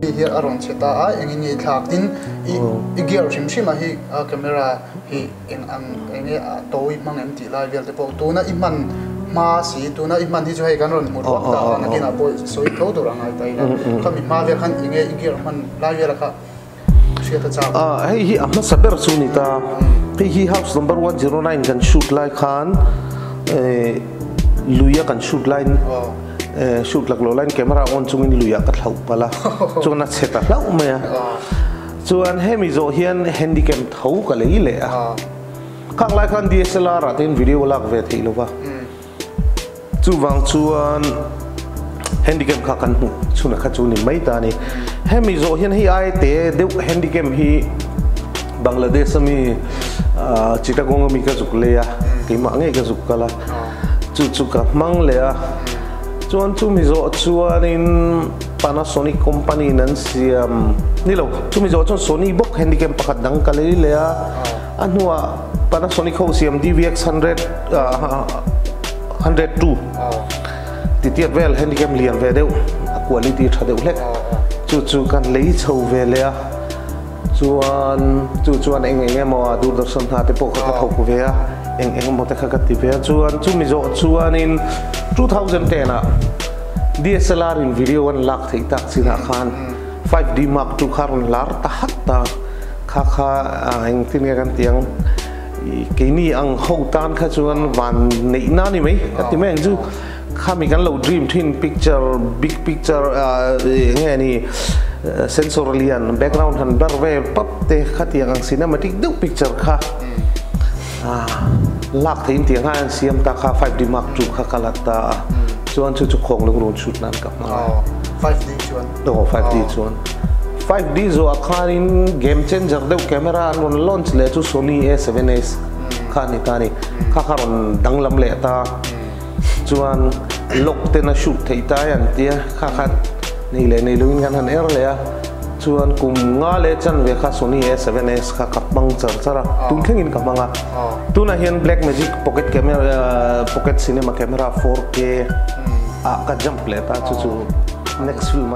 Here around cheta engin thak tin I gear shim hi camera hi enge toi mangem ti lai vel te po tu na iman ma si tu na iman hi jo hai kan ron mu ro ta na kina po soi tho to rang ai tai na kami ma ve khan enge gear man lai vel kha sia ta cha hi amma saber sunita hi house number 109 kan shoot lai khan luya kan shoot line shoot lak lo line camera on chungin luya ka thlau pala chuna cheta hlau me chuan hemi zo hian handicam thau ka lei le a khang lai khan DSLR atin video lak ve thei lova chu wang chuan handicam kha kan mu chuna kha chu ni mai ta ni hemi zo hian hi ai te deu handicam hi Bangladesh mi Chittagong mi ka zuk le a ki ma nge ka zuk kala chu ka mang le a chuan chu mi zo chuan in Panasonic company nan siam nilo chu mi zo chuan Sony book handicam pakhat dang ka le le a anua Panasonic ho siam DVX 102 titiat vel handicam lian ve deu quality tha deu hlek chu kan lei chho ve le a chuan eng mo Doordarshan ha te po ka thau ko ve a eng mo te kha ka ti ve chuan chu mi zo chuan in 2010 a DSLR in video one lakh thei tak sina khan 5D Mark II kharon lar ta hatta kha eng tin kan tiang kini ang ho tan kha chuan van nei na ni mai ti meng chu khami kan lo dream twin picture big picture nge ni sensorian background han bar ve pap te khatiang ang cinematic do picture kha lak thein tiang han siam ta kha 5D Mark II kha kalata chuan chu khong lo ron shoot nan kap ma 5D chuan 5D chuan 5D zo akharin game changer deu camera non launch le chu Sony A7S kha ni ta ni kha ron danglam le ta chuan lok te na shoot thei ta yan tia kha nei le nei luin kan han er le a chuan kum nga le chan ve kha Sony A7S kha kapang chara tun thengin kamanga tuna hian Blackmagic pocket camera pocket cinema camera 4K ka jump le ta chu next film